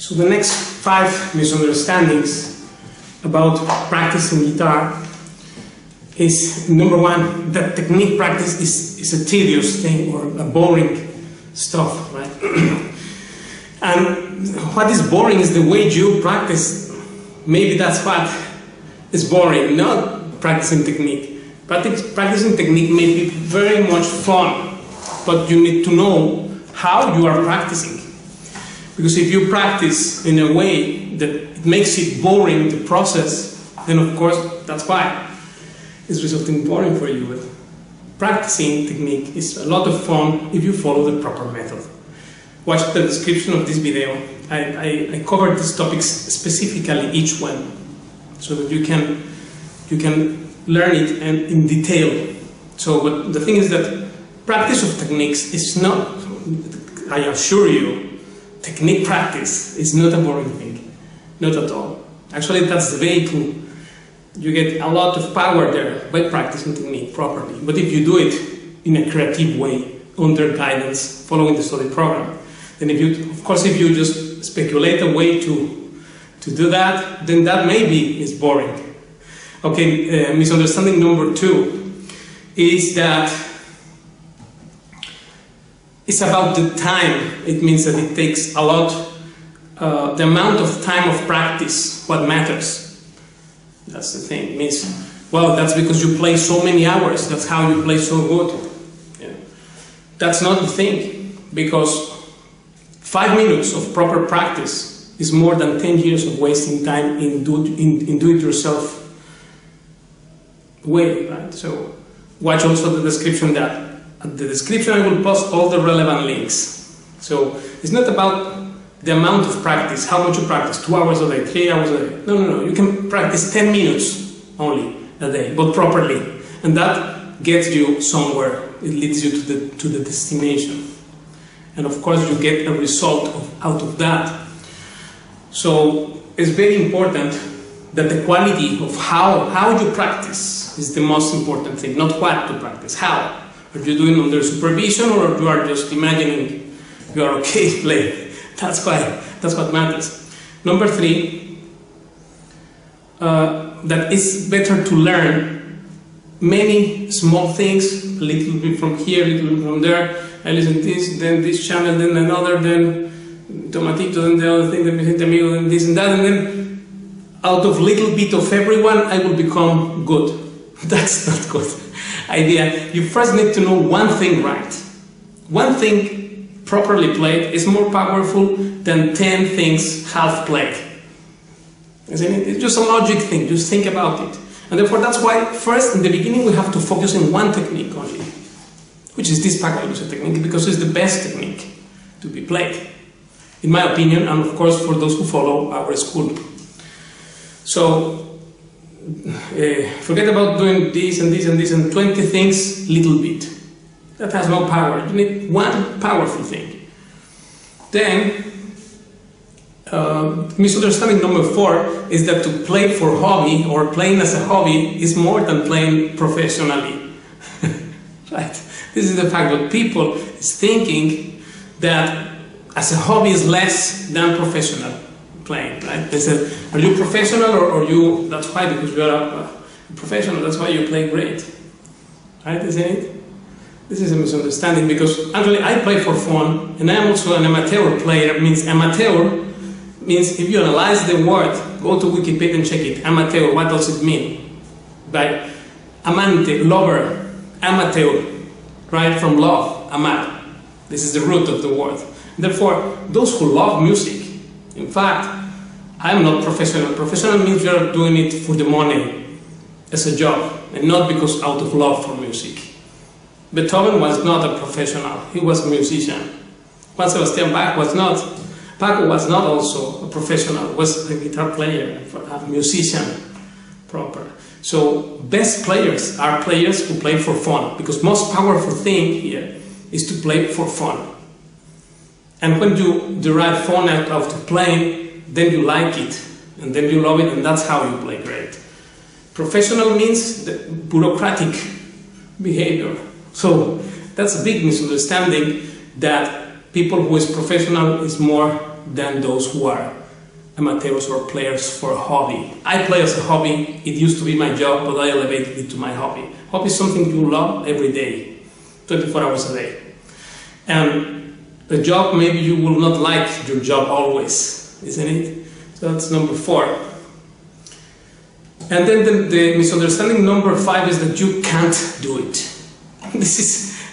So the next 5 misunderstandings about practicing guitar is, number 1, that technique practice is a tedious thing or a boring stuff, right? And what is boring is the way you practice. Maybe that's what is boring, not practicing technique. Practicing technique may be very much fun, but you need to know how you are practicing. Because if you practice in a way that it makes it boring, the process, then of course that's why it's resulting boring for you. But practicing technique is a lot of fun if you follow the proper method. Watch the description of this video. I covered these topics specifically, each one, so that you can learn it and in detail. So, but the thing is that practice of techniques is not, I assure you, technique practice is not a boring thing, not at all. Actually, that's the vehicle. You get a lot of power there by practicing technique properly. But if you do it in a creative way, under guidance, following the study program, then if you just speculate a way to do that, then that maybe is boring. Okay, misunderstanding number 2 is that it's about the time. It means that it takes a lot, the amount of time of practice, what matters. That's the thing. It means, well, that's because you play so many hours, that's how you play so good. Yeah. That's not the thing, because 5 minutes of proper practice is more than 10 years of wasting time in do-it-yourself way, right? So watch also the description that. At the description I will post all the relevant links. So it's not about the amount of practice, how much you practice, 2 hours a day, 3 hours a day. No. You can practice 10 minutes only a day, but properly. And that gets you somewhere. It leads you to the destination. And of course you get a result out of that. So it's very important that the quality of how you practice is the most important thing, not what to practice, how. Are you doing under supervision, or you are just imagining you are okay playing? That's what matters. Number 3, that it's better to learn many small things, a little bit from here, a little bit from there. I listen to this, then this channel, then another, then Tomatito, then the other thing, then Vicente Amigo, then this and that, and then out of little bit of everyone, I will become good. That's not good idea. You first need to know one thing right. One thing properly played is more powerful than 10 things half played. Isn't it? It's just a logic thing. Just think about it. And therefore, that's why first in the beginning we have to focus on one technique only, which is this Paco Lucia technique, because it's the best technique to be played, in my opinion, and of course for those who follow our school. So forget about doing this and this and this and 20 things little bit. That has no power. You need one powerful thing. Then misunderstanding number 4 is that to play for hobby or playing as a hobby is more than playing professionally. Right? This is the fact that people is thinking that as a hobby is less than professional playing, right? They said, are you professional or you, that's why, because you are a professional, that's why you play great. Right, isn't it? This is a misunderstanding, because actually I play for fun, and I am also an amateur player. It means amateur means, if you analyze the word, go to Wikipedia and check it, amateur, what does it mean? By amante, lover, amateur, right, from love, amar. This is the root of the word. Therefore, those who love music, in fact, I'm not professional. Professional means you are doing it for the money. as a job, and not because out of love for music. Beethoven was not a professional, he was a musician. Juan Sebastian Bach was not, Paco was not also a professional, was a guitar player, a musician proper. So best players are players who play for fun, because most powerful thing here is to play for fun. And when you derive fun out of playing, then you like it, and then you love it, and that's how you play great. Professional means the bureaucratic behavior. So that's a big misunderstanding, that people who is professional is more than those who are amateurs or players for a hobby. I play as a hobby. It used to be my job, but I elevated it to my hobby. Hobby is something you love every day, 24 hours a day. And the job, maybe you will not like your job always, isn't it? So that's number 4. And then the misunderstanding number 5 is that you can't do it. This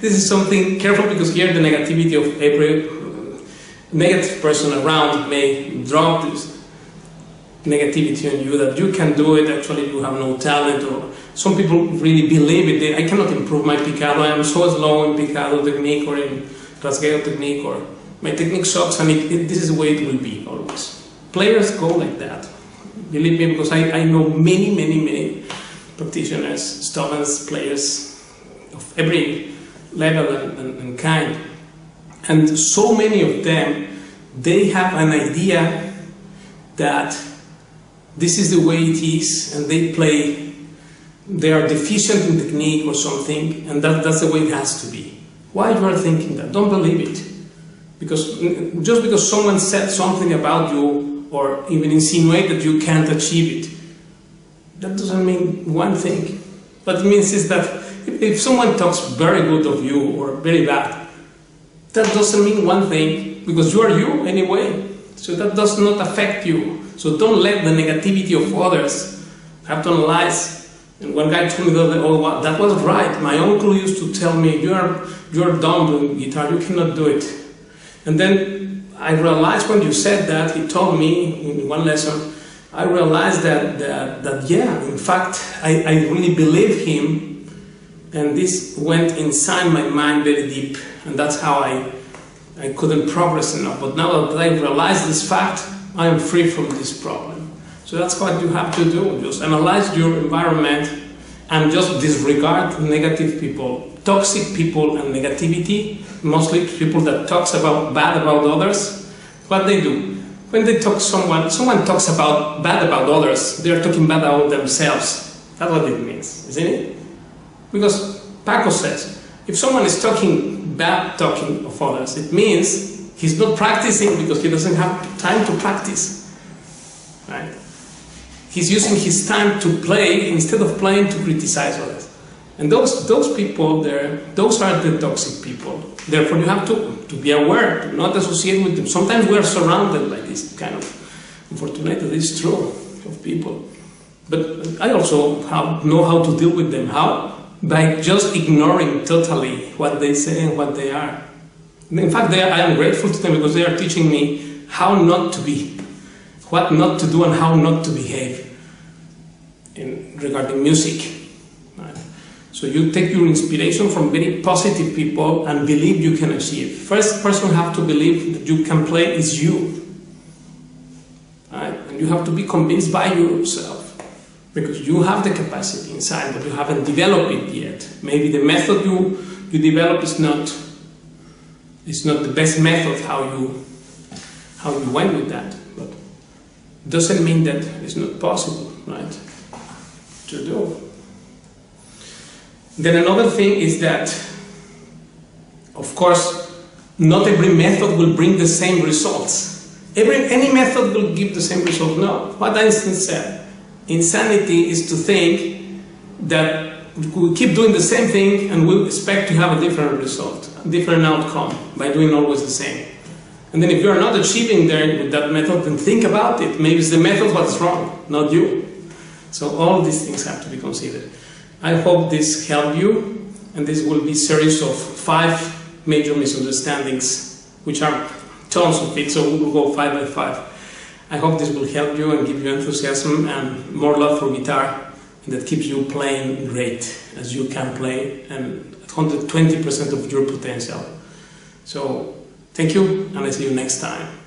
is something careful, because here the negativity of every negative person around may drop this negativity on you, that you can do it, actually you have no talent, or some people really believe it. I cannot improve my picado, I am so slow in picado technique or in rasgueo technique, or my technique sucks, and this is the way it will be always. Players go like that, believe me, because I know many practitioners, students, players of every level and kind. And so many of them, they have an idea that this is the way it is, and they are deficient in technique or something, and that's the way it has to be. Why you are thinking that? Don't believe it. Because just because someone said something about you, or even insinuate that you can't achieve it, that doesn't mean one thing. What it means is that if someone talks very good of you or very bad, that doesn't mean one thing, because you are you anyway. So that does not affect you. So don't let the negativity of others have to analyze. And one guy told me that was right. My uncle used to tell me, you're dumb doing guitar, you cannot do it. And then I realized when you said that, he told me in one lesson, I realized that yeah, in fact, I really believe him. And this went inside my mind very deep, and that's how I couldn't progress enough. But now that I realize this fact, I am free from this problem. So that's what you have to do. Just analyze your environment and just disregard negative people, toxic people and negativity, mostly people that talks bad about others. What they do, when they talk someone talks bad about others, they are talking bad about themselves. That's what it means, isn't it? Because Paco says, if someone is talking of others, it means he's not practicing because he doesn't have time to practice, right? He's using his time to play instead of playing to criticize others. And those people there, those are the toxic people. Therefore, you have to be aware, to not associate with them. Sometimes we are surrounded by this kind of, unfortunately, this is true, of people. But I also know how to deal with them. How? By just ignoring totally what they say and what they are. In fact, I am grateful to them because they are teaching me how not to be, what not to do and how not to behave regarding music. Right? So you take your inspiration from very positive people and believe you can achieve. First person you have to believe that you can play is you. Right? And you have to be convinced by yourself. Because you have the capacity inside, but you haven't developed it yet. Maybe the method you develop is not the best method how you went with that. But it doesn't mean that it's not possible, right? To do. Then another thing is that, of course, not every method will bring the same results. Any method will give the same result. No. What Einstein said. Insanity is to think that we keep doing the same thing and we'll expect to have a different result, a different outcome by doing always the same. And then if you are not achieving there with that method, then think about it. Maybe it's the method what's wrong, not you. So all these things have to be considered. I hope this helped you, and this will be a series of 5 major misunderstandings, which are tons of it, so we will go 5 by 5. I hope this will help you and give you enthusiasm and more love for guitar and that keeps you playing great as you can play and at 120% of your potential. So thank you, and I see you next time.